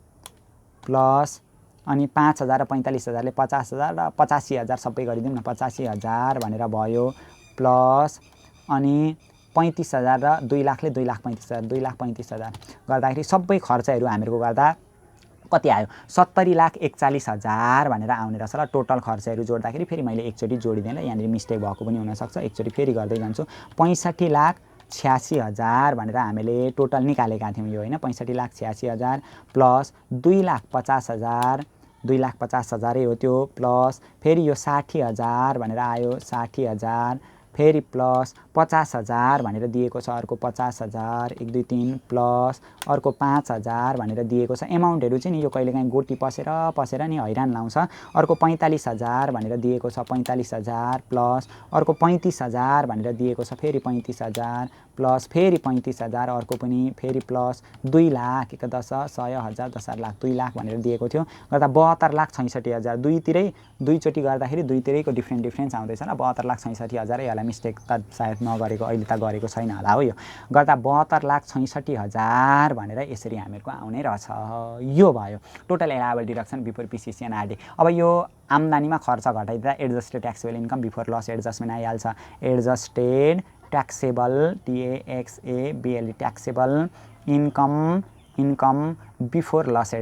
प्लस अनि 5,000 र 45,000ले 50,000 र 85,000 सबै गरिदिउँ न, 85,000 भनेर भयो, प्लस अनि 35,000 र 2 लाखले 2,35,000 2,35,000 गर्दाखेरि सबै खर्चहरू हामीहरूको गर्दा कति आयो, 70,41,000 भनेर आउने रहेछ ल। टोटल खर्चहरू जोड्दाखेरि फेरि मैले एकचोटि जोडिदिएँ ल, यहाँनिर मिस्टेक भएको पनि हुनसक्छ, एकचोटि फेरि गर्दै जान्छु। 65,86,000 भनेर हामीले टोटल निकालेका थियौँ यो हैन, 65,86,000 प्लस 2,50,000 2,50,000 हो त्यो, प्लस फेरि यो 60,000 भनेर आयो, 60,000 फेरि प्लस 50,000 भनेर दिएको छ, अर्को 50,000 1 2 3 प्लस अर्को 5,000 भनेर दिएको छ। एमाउन्टहरू चाहिँ नि यो कहिलेकाहीँ गोटी पसेर नि हैरान लाउँछ। अर्को 45,000 भनेर दिएको छ, 45,000 प्लस अर्को 35,000 भनेर दिएको छ, फेरि 35,000 प्लस फेरि 35,000 अर्को पनि फेरि प्लस 2 लाख 1 10 100 1000 10 लाख 2 लाख भनेर दिएको थियो, गर्दा 72,66,000 दुईचोटि गर्दाखेरि दुईतिरैको डिफ्रेन्स आउँदैछ ल। 72,66,000 यसलाई मिस्टेक त सायद नगरेको, अहिले त गरेको छैन होला हो। यो गर्दा 72,66,000 भनेर यसरी हामीहरूको आउने रहेछ। यो भयो total allowable deduction before PCC and RD। अब यो आम्दानीमा खर्च घटाइदिँदा adjusted taxable income before loss adjustment आइहाल्छ। Adjusted taxable TAXABLE taxable income before loss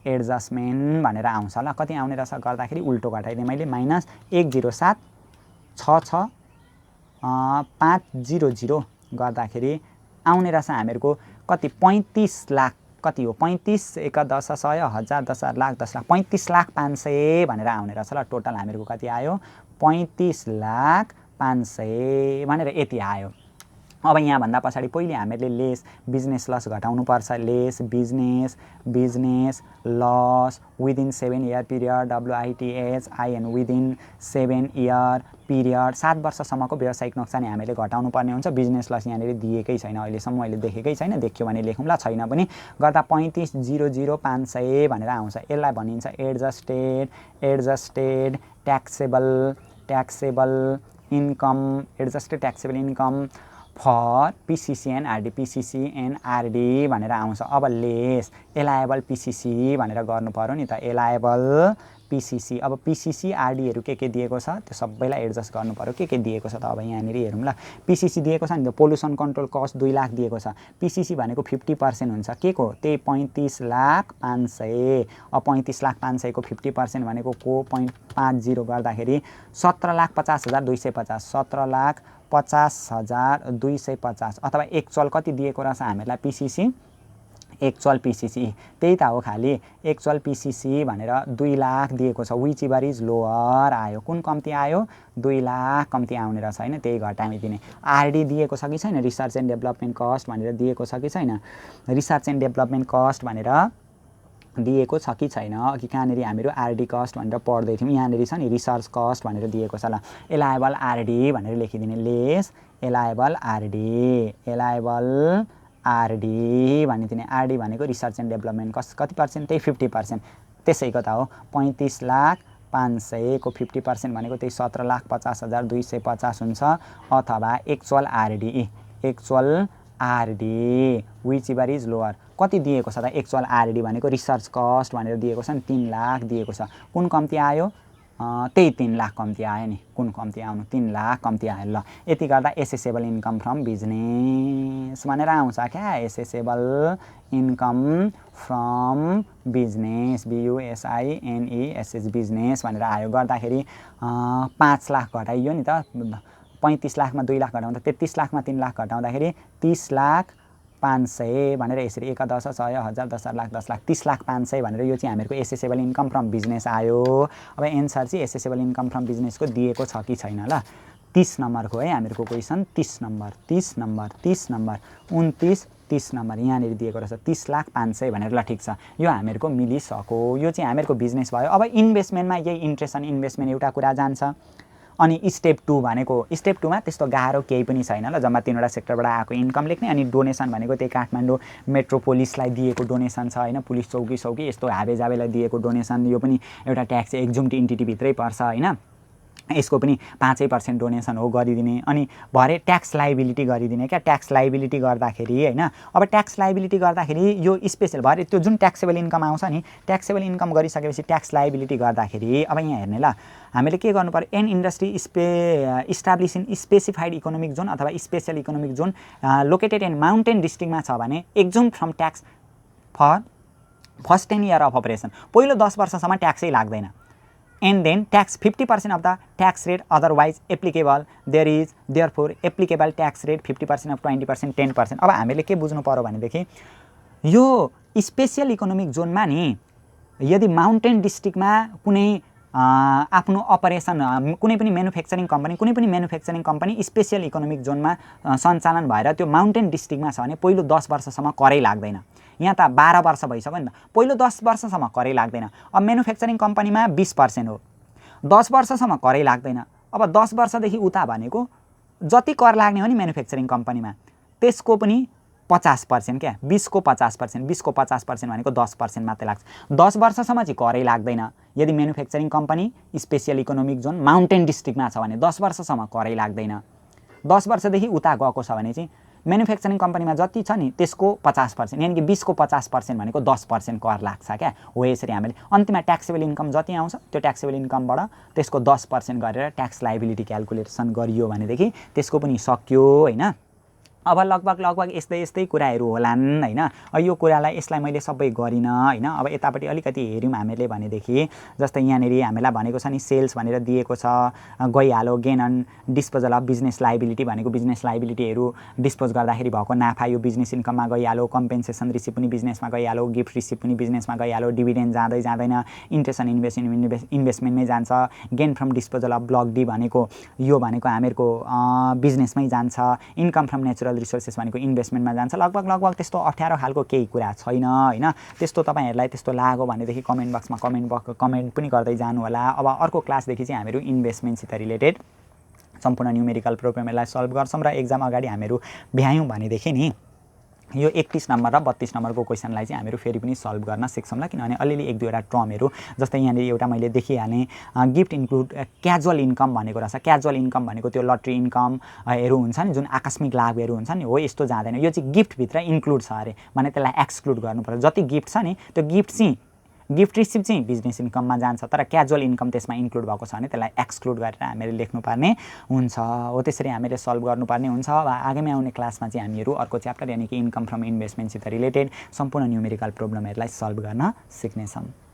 adjustment भनेर आउँछ ल। कति आउने रहेछ गर्दाखेरि उल्टो घटाइदिएँ मैले, माइनस 107,66500 गर्दाखेरि आउने रहेछ हामीहरूको कति 35 लाख, कति हो 35 1 10 100 1000 10 लाख 35,500,000 भनेर आउने रहेछ ल। टोटल हामीहरूको कति आयो 35,500,000 भनेर यति आयो। अब यहाँभन्दा पछाडि पहिले हामीले लेस बिजनेस लस घटाउनुपर्छ। Less business loss within 7 year period WITHIN within 7 year period 7 वर्षसम्मको व्यावसायिक नोक्सानी हामीले घटाउनु पर्ने हुन्छ। बिजनेस लस यहाँनिर दिएकै छैन, अहिलेसम्म मैले देखेकै छैन, देख्यो भने लेखौँला, छैन पनि गर्दा 35,00500 भनेर आउँछ। यसलाई भनिन्छ adjusted taxable income, adjusted taxable income for PCC and RD भनेर आउँछ। अब लेस एलायबल PCC भनेर गर्नु पर्यो नि त, एलायबल PCC। अब PCC RDहरू के दिएको छ त्यो सबैलाई एडजस्ट गर्नु पर्यो। के दिएको छ त अब यहाँनिर हेरौँ ल। PCC दिएको छ नि त, पोल्युसन कन्ट्रोल कस्ट 2 लाख दिएको छ। PCC भनेको 50% हुन्छ के को, त्यही 35,500,000। अब 35,500,000 को 50% भनेको 0.50 गर्दाखेरि 17,50,250 17,50,250 अथवा एक्चुअल कति दिएको रहेछ हामीलाई PCC, एक्चुअल PCC त्यही त हो, खालि एक्चुअल PCC भनेर 2 लाख दिएको छ। विच इभर इज लोअर आयो, कुन कम्ती आयो 2 लाख कम्ती आउने रहेछ हैन, त्यही घटाइदिने। RD दिएको छ कि छैन, रिसर्च एन्ड डेभलपमेन्ट कस्ट भनेर दिएको छ कि छैन। रिसर्च एन्ड डेभलपमेन्ट कस्ट भनेर दिएको छ कि छैन। अघि कहाँनिर हामीहरू आरडी कस्ट भनेर पढ्दै थियौँ, यहाँनिर छ नि रिसर्च कस्ट भनेर दिएको छ। ल एलाइबल आरडी भनेर लेखिदिने, लेस एलाइबल आरडी भनिदिने। आरडी भनेको रिसर्च एन्ड डेभलपमेन्ट कस्ट कति पर्सेन्ट, त्यही 50%, त्यसैको त हो 35,500,000 को 50% भनेको त्यही 17,50,250 हुन्छ। अथवा actual RD which ever is lower, कति दिएको छ त एक्चुअल आरडी भनेको रिसर्च कस्ट भनेर दिएको छ नि 3 लाख दिएको छ। कुन कम्ती आयो, त्यही 3 लाख कम्ती आयो नि। कुन कम्ती आउनु, 3 लाख कम्ती आयो। ल यति गर्दा एसेसेबल इन्कम फ्रम बिजनेस भनेर आउँछ क्या, accessible income from business, BUSINESS business भनेर आयो। गर्दाखेरि 5 लाख घटाइयो नि त, 35 लाखमा 2 लाख घटाउँदा 33 लाखमा 3 लाख घटाउँदाखेरि 30,500,000 भनेर यसरी 1 10 6 1000 10 लाख 10 लाख 30,500,000 भनेर यो चाहिँ हामीहरूको एसेसेबल इन्कम फ्रम बिजनेस आयो। अब एन्सर चाहिँ एसेसेबल इन्कम फ्रम बिजनेसको दिएको छ कि छैन। ल 30 नम्बरको है हामीहरूको क्वेसन, 30 नम्बर 29 30 नम्बर यहाँनिर दिएको रहेछ 30,500,000 भनेर। ल ठिक छ, यो हामीहरूको मिलिसक्यो, यो चाहिँ हामीहरूको बिजनेस भयो। अब इन्भेस्टमेन्टमा यही इन्ट्रेस्ट अनि इन्भेस्टमेन्ट एउटा कुरा जान्छ। अनि स्टेप 2 भनेको, स्टेप 2 मा त्यस्तो गाह्रो केही पनि छैन। ल जम्मा 3वटा सेक्टरबाट आएको इन्कम लेख्ने, अनि डोनेसन भनेको त्यही काठमाडौँ मेट्रोपोलिसलाई दिएको डोनेसन छ होइन, पुलिस चौकी यस्तो हाबेजाबेलाई दिएको डोनेसन, यो पनि एउटा ट्याक्स एक्जुम्ड इन्टिटीभित्रै पर्छ होइन। यसको पनि 5% डोनेसन हो गरिदिने। अनि भरे ट्याक्स लाइबिलिटी गरिदिने क्या। ट्याक्स लाइबिलिटी गर्दाखेरि होइन, अब ट्याक्स लाइबिलिटी गर्दाखेरि यो स्पेसल भरे त्यो जुन ट्याक्सेबल इन्कम आउँछ नि, ट्याक्सेबल इन्कम गरिसकेपछि ट्याक्स लाइबिलिटी गर्दाखेरि अब यहाँ हेर्ने, ल हामीले के गर्नु पर्यो, an industry establish in specified economic zone अथवा special economic zone located in mountain डिस्ट्रिक्टमा छ भने exempt from tax for first 10 year of operation, पहिलो 10 वर्षसम्म ट्याक्सै लाग्दैन। and then tax 50% of the tax rate otherwise applicable, there is therefore applicable tax rate 50% of 20% 10%। अब हामीले के बुझ्नु पर्यो भनेदेखि यो स्पेशल इकोनोमिक जोनमा नि यदि माउन्टेन डिस्ट्रिक्टमा कुनै आफ्नो अपरेसन कुनै पनि म्यानुफ्याक्चरिङ कम्पनी स्पेशल इकोनोमिक जोनमा सञ्चालन भएर त्यो माउन्टेन डिस्ट्रिक्टमा छ भने पहिलो 10 वर्षसम्म करै लाग्दैन। यहाँ त 12 वर्ष भइसक्यो नि त, पहिलो 10 वर्षसम्म करै लाग्दैन। अब म्यानुफ्याक्चरिङ कम्पनीमा 20% हो, 10 वर्षसम्म करै लाग्दैन। अब 10 वर्षदेखि उता भनेको जति कर लाग्ने हो नि म्यानुफ्याक्चरिङ कम्पनीमा त्यसको पनि 50% क्या, 20 को 50%, 20 को 50% भनेको 10% मात्रै लाग्छ। 10 वर्षसम्म चाहिँ करै लाग्दैन। यदि manufacturing company special economic John mountain डिस्ट्रिक्टमा छ भने 10 वर्षसम्म करै लाग्दैन। 10 वर्षदेखि उता गएको छ भने चाहिँ म्यानुफ्याक्चरिङ कम्पनीमा जति छ नि त्यसको 50%, यानि कि 20 को 50% भनेको 10% कर लाग्छ क्या। हो यसरी हामीले अन्तिममा ट्याक्सेबल इन्कम जति आउँछ त्यो ट्याक्सेबल इन्कमबाट त्यसको 10% गरेर ट्याक्स लाइबिलिटी क्याल्कुलेसन गरियो भनेदेखि त्यसको पनि सक्यो होइन। अब लगभग यस्तै कुराहरू होलान् होइन। यो कुरालाई यसलाई मैले सबै गरिनँ होइन। अब यतापट्टि अलिकति हेऱ्यौँ हामीले भनेदेखि जस्तै यहाँनिर हामीलाई भनेको छ नि सेल्स भनेर दिएको छ, गइहाल्यो। Gain on disposal of business liability भनेको बिजनेस लाइबिलिटीहरू डिस्पोज गर्दाखेरि भएको नाफा यो बिजनेस इन्कममा गइहाल्यो। कम्पेन्सेसन रिसिप पनि बिजनेसमा गइहाल्यो, गिफ्ट रिसिप पनि बिजनेसमा गइहाल्यो। डिभिडेन्ड जाँदैन, इन्ट्रेस्ट अन इन्भेस्टमेन्टमै जान्छ। Gain from disposal of block D भनेको यो भनेको हामीहरूको बिजनेसमै जान्छ। इन्कम फ्रम नेचुरल रिसोर्सेस भनेको इन्भेस्टमेन्टमा जान्छ। लगभग त्यस्तो अप्ठ्यारो खालको केही कुरा छैन होइन। त्यस्तो तपाईँहरूलाई त्यस्तो लाग्यो भनेदेखि कमेन्ट बक्समा कमेन्ट पनि गर्दै जानु होला। अब अर्को क्लासदेखि चाहिँ हामीहरू इन्भेस्टमेन्टसित रिलेटेड सम्पूर्ण न्युमेरिकल प्रोब्लमहरूलाई सल्भ गर्छौँ र एक्जाम अगाडि हामीहरू भ्यायौँ भनेदेखि नि यो 31 नम्बर र 32 नम्बरको क्वेसनलाई चाहिँ हामीहरू फेरि पनि सल्भ गर्न सिक्छौँ ल। किनभने अलिअलि 1-2वटा टर्महरू जस्तै यहाँनिर एउटा मैले देखिहालेँ गिफ्ट इन्क्लुड क्याजुअल इन्कम भनेको रहेछ। क्याजुअल इन्कम भनेको त्यो लट्री इन्कमहरू हुन्छ नि जुन आकस्मिक लाभहरू हुन्छ नि, हो यस्तो जाँदैन। यो चाहिँ गिफ्टभित्र इन्क्लुड छ अरे, भने त्यसलाई एक्सक्लुड गर्नुपर्छ। जति गिफ्ट छ नि त्यो गिफ्ट रिसिप चाहिँ बिजनेस इन्कममा जान्छ, तर क्याजुअल इन्कम त्यसमा इन्क्लुड भएको छ भने त्यसलाई एक्सक्लुड गरेर हामीले लेख्नुपर्ने हुन्छ। हो त्यसरी हामीले सल्भ गर्नुपर्ने हुन्छ। अब आगामी आउने क्लासमा चाहिँ हामीहरू अर्को च्याप्टर यानि कि इन्कम फ्रम इन्भेस्टमेन्टसित रिलेटेड सम्पूर्ण न्युमेरिकल प्रोब्लमहरूलाई सल्भ गर्न सिक्नेछौँ।